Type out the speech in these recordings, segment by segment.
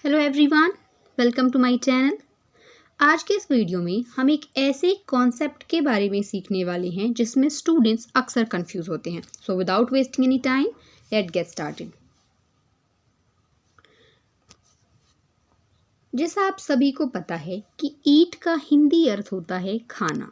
Hello everyone, welcome to my channel. आज के इस वीडियो में हम एक ऐसे कॉन्सेप्ट के बारे में सीखने वाले हैं जिसमें स्टूडेंट्स अक्सर कंफ्यूज होते हैं। So without wasting any time, let get started. जैसा आप सभी को पता है कि ईट का हिंदी अर्थ होता है खाना,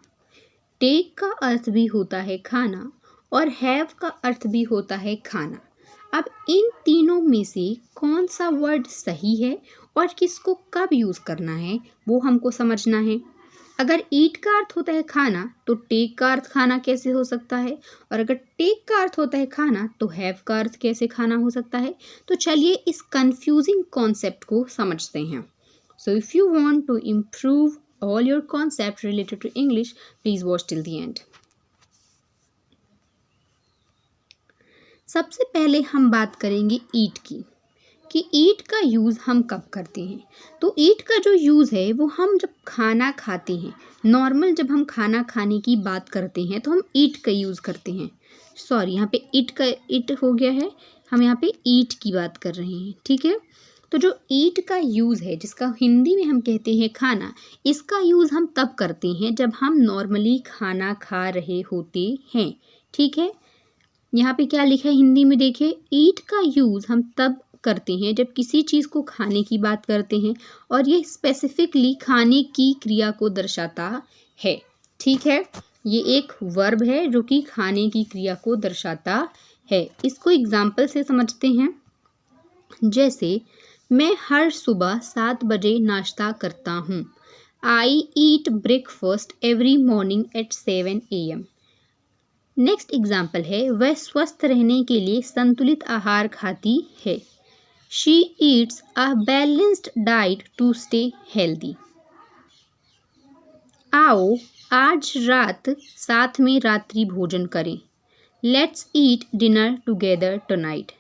टेक का अर्थ भी होता है खाना और हैव का अर्थ भी होता है खाना। अब इन तीनों में से कौन सा वर्ड सही है और किसको कब यूज़ करना है वो हमको समझना है। अगर ईट का अर्थ होता है खाना तो टेक का अर्थ खाना कैसे हो सकता है, और अगर टेक का अर्थ होता है खाना तो हैव का अर्थ कैसे खाना हो सकता है। तो चलिए इस कंफ्यूजिंग कॉन्सेप्ट को समझते हैं। So if you want to improve all your concepts related to English, please watch till the end. सबसे पहले हम बात करेंगे ईट की, कि ईट का यूज़ हम कब करते हैं। तो ईट का जो यूज़ है वो हम जब खाना खाते हैं, नॉर्मल जब हम खाना खाने की बात करते हैं तो हम ईट का यूज़ करते हैं। सॉरी, यहाँ पे ईट हो गया है, हम यहाँ पे ईट की बात कर रहे हैं, ठीक है। तो जो ईट का यूज़ है, जिसका हिंदी में हम कहते हैं खाना, इसका यूज़ हम तब करते हैं जब हम नॉर्मली खाना खा रहे होते हैं, ठीक है। यहाँ पे क्या लिखा है हिंदी में, देखिए, ईट का यूज़ हम तब करते हैं जब किसी चीज़ को खाने की बात करते हैं और ये स्पेसिफिकली खाने की क्रिया को दर्शाता है, ठीक है। ये एक वर्ब है जो कि खाने की क्रिया को दर्शाता है। इसको एग्जाम्पल से समझते हैं। जैसे, मैं हर सुबह 7 बजे नाश्ता करता हूँ। I eat breakfast every morning at 7 AM। Next example है, वह स्वस्थ रहने के लिए संतुलित आहार खाती है। She eats a balanced diet to stay healthy. आओ आज रात साथ में रात्रि भोजन करें। Let's eat dinner together tonight.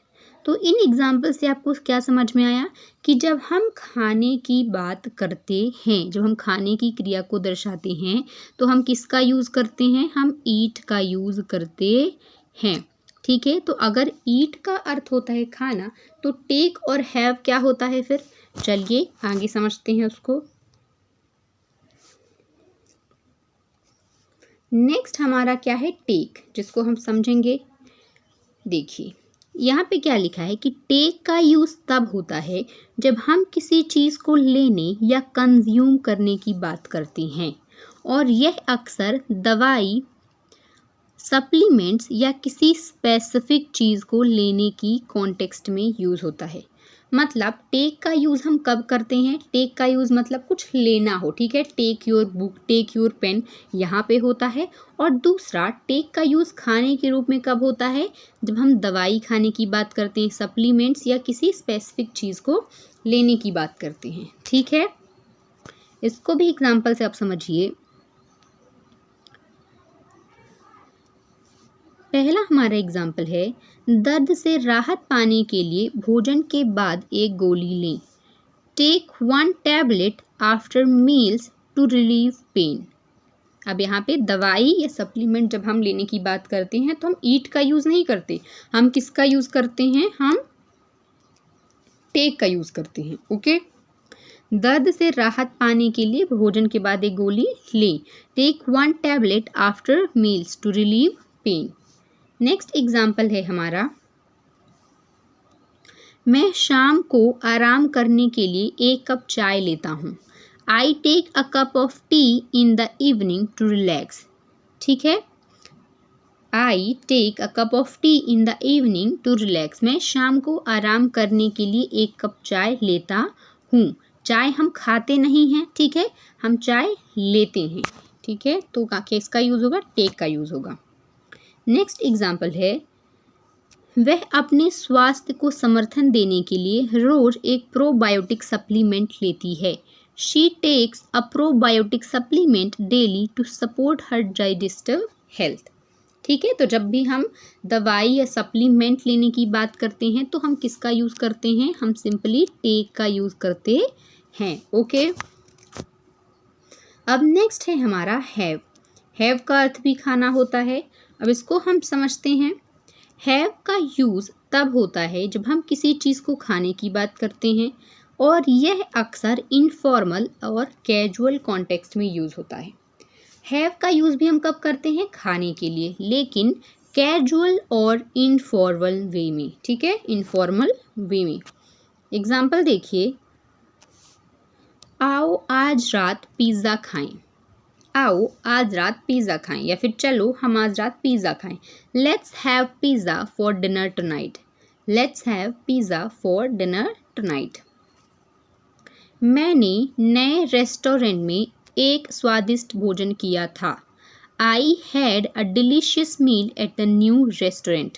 तो इन एग्जाम्पल से आपको क्या समझ में आया कि जब हम खाने की बात करते हैं, जब हम खाने की क्रिया को दर्शाते हैं तो हम किसका यूज़ करते हैं, हम ईट का यूज़ करते हैं, ठीक है। तो अगर ईट का अर्थ होता है खाना तो टेक और हैव क्या होता है फिर, चलिए आगे समझते हैं उसको। नेक्स्ट हमारा क्या है, टेक, जिसको हम समझेंगे। देखिए यहाँ पे क्या लिखा है कि टेक का यूज़ तब होता है जब हम किसी चीज़ को लेने या कंज्यूम करने की बात करते हैं, और यह अक्सर दवाई, सप्लीमेंट्स या किसी स्पेसिफिक चीज़ को लेने की कॉन्टेक्स्ट में यूज़ होता है। मतलब टेक का यूज़ हम कब करते हैं, टेक का यूज़ मतलब कुछ लेना हो, ठीक है। Take your book, take your pen, यहाँ पे होता है। और दूसरा टेक का यूज़ खाने के रूप में कब होता है, जब हम दवाई खाने की बात करते हैं, सप्लीमेंट्स या किसी स्पेसिफिक चीज़ को लेने की बात करते हैं, ठीक है। इसको भी एग्जाम्पल से आप समझिए। पहला हमारा एग्जाम्पल है, दर्द से राहत पाने के लिए भोजन के बाद एक गोली लें। Take 1 tablet after meals to relieve pain. अब यहाँ पे दवाई या सप्लीमेंट जब हम लेने की बात करते हैं तो हम ईट का यूज़ नहीं करते, हम किसका यूज़ करते हैं, हम टेक का यूज़ करते हैं, ओके। दर्द से राहत पाने के लिए भोजन के बाद एक गोली लें। Take 1 tablet after meals to relieve pain. Next example है हमारा, मैं शाम को आराम करने के लिए 1 कप चाय लेता हूँ। I take a cup of tea in the evening to relax, ठीक है। I take a cup of tea in the evening to relax. मैं शाम को आराम करने के लिए 1 कप चाय लेता हूँ। चाय हम खाते नहीं हैं, ठीक है, हम चाय लेते हैं, ठीक है। तो किसका यूज़ होगा, टेक का यूज़ होगा। नेक्स्ट एग्जाम्पल है, वह अपने स्वास्थ्य को समर्थन देने के लिए रोज एक प्रोबायोटिक सप्लीमेंट लेती है। She takes a probiotic supplement daily to support her digestive health, ठीक है। तो जब भी हम दवाई या सप्लीमेंट लेने की बात करते हैं तो हम किसका यूज़ करते हैं, हम सिंपली टेक का यूज़ करते हैं, ओके। अब नेक्स्ट है हमारा हैव। हैव का अर्थ भी खाना होता है। अब इसको हम समझते हैं। हैव का यूज़ तब होता है जब हम किसी चीज़ को खाने की बात करते हैं, और यह अक्सर इनफॉर्मल और कैजुअल कॉन्टेक्स्ट में यूज़ होता है। हैव का यूज़ भी हम कब करते हैं? खाने के लिए, लेकिन कैजुअल और इनफॉर्मल वे में, ठीक है, इनफॉर्मल वे में। एग्जाम्पल देखिए, आओ आज रात पिज़्ज़ा खाएं। आओ आज रात पिज़्ज़ा खाएं, या फिर चलो हम आज रात पिज़्ज़ा खाएं। Let's have pizza for dinner tonight. Let's have pizza for dinner tonight. मैंने नए रेस्टोरेंट में एक स्वादिष्ट भोजन किया था। I had a delicious meal at the new restaurant.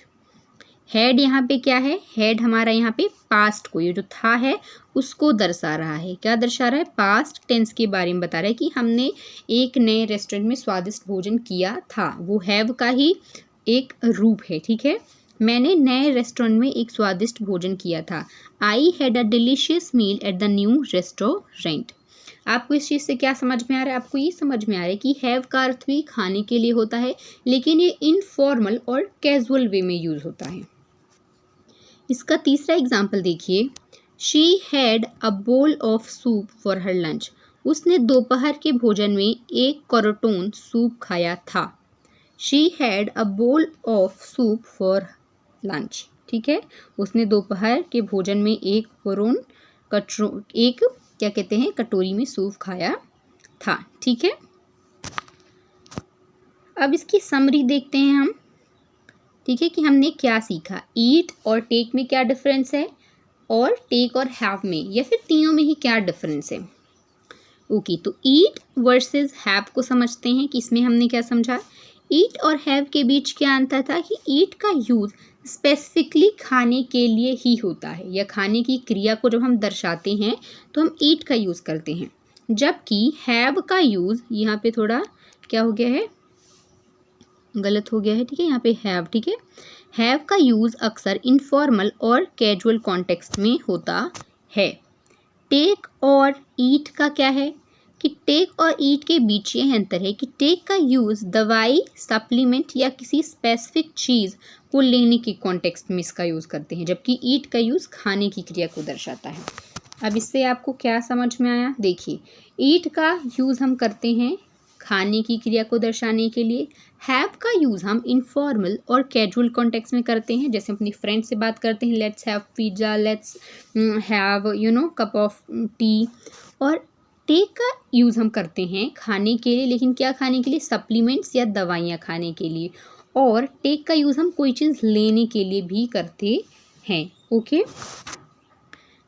Had यहाँ पे क्या है? हैड हमारा यहाँ पे पास्ट को, ये जो था है उसको दर्शा रहा है। क्या दर्शा रहा है? पास्ट टेंस के बारे में बता रहा है कि हमने एक नए रेस्टोरेंट में स्वादिष्ट भोजन किया था। वो हैव का ही एक रूप है, ठीक है। मैंने नए रेस्टोरेंट में एक स्वादिष्ट भोजन किया था। I had a delicious meal at the new restaurant. आपको इस चीज़ से क्या समझ में आ रहा है? आपको ये समझ में आ रहा है कि हैव का अर्थ भी खाने के लिए होता है, लेकिन ये इनफॉर्मल और कैजुअल वे में यूज़ होता है। इसका तीसरा एग्जाम्पल देखिए, she had a bowl of soup for her lunch. उसने दोपहर के भोजन में एक करोटोन सूप खाया था। She had a bowl of soup for lunch, ठीक है। उसने दोपहर के भोजन में एक क्या कहते हैं, कटोरी में सूप खाया था, ठीक है। अब इसकी समरी देखते हैं हम, ठीक है, कि हमने क्या सीखा। ईट और टेक में क्या डिफरेंस है, और टेक और हैव में, या फिर तीनों में ही क्या डिफरेंस है। ओके, तो ईट वर्सेस हैव को समझते हैं कि इसमें हमने क्या समझा। ईट और हैव के बीच क्या अंतर था कि ईट का यूज़ स्पेसिफिकली खाने के लिए ही होता है, या खाने की क्रिया को जब हम दर्शाते हैं तो हम ईट का यूज़ करते हैं, जबकि हैव का यूज़ यहाँ पे थोड़ा क्या हो गया है, गलत हो गया है, ठीक है, यहाँ पे हैव, ठीक है। हैव का यूज़ अक्सर इनफॉर्मल और कैजुअल कॉन्टेक्स्ट में होता है। टेक और ईट का क्या है कि टेक और ईट के बीच ये अंतर है कि टेक का यूज़ दवाई, सप्लीमेंट या किसी स्पेसिफिक चीज़ को लेने के कॉन्टेक्स्ट में इसका यूज़ करते हैं, जबकि ईट का यूज़ खाने की क्रिया को दर्शाता है। अब इससे आपको क्या समझ में आया? देखिए, ईट का यूज़ हम करते हैं खाने की क्रिया को दर्शाने के लिए। हैव का यूज़ हम इनफॉर्मल और कैजुअल कॉन्टेक्स्ट में करते हैं, जैसे अपनी फ्रेंड से बात करते हैं, let's have pizza, let's have cup of T. और टेक का यूज़ हम करते हैं खाने के लिए, लेकिन क्या खाने के लिए? सप्लीमेंट्स या दवाइयाँ खाने के लिए। और टेक का यूज़ हम कोई चीज़ लेने के लिए भी करते हैं। ओके,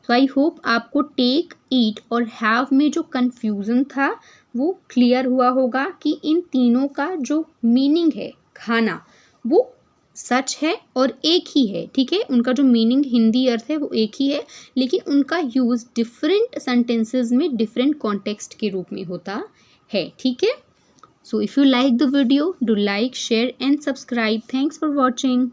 तो आई होप आपको टेक, ईट और हैव में जो कन्फ्यूज़न था वो क्लियर हुआ होगा कि इन तीनों का जो मीनिंग है खाना, वो सच है और एक ही है, ठीक है। उनका जो मीनिंग, हिंदी अर्थ है, वो एक ही है, लेकिन उनका यूज़ डिफरेंट सेंटेंसेस में डिफरेंट कॉन्टेक्स्ट के रूप में होता है, ठीक है। सो if you like the video, do like, share and subscribe. Thanks for watching.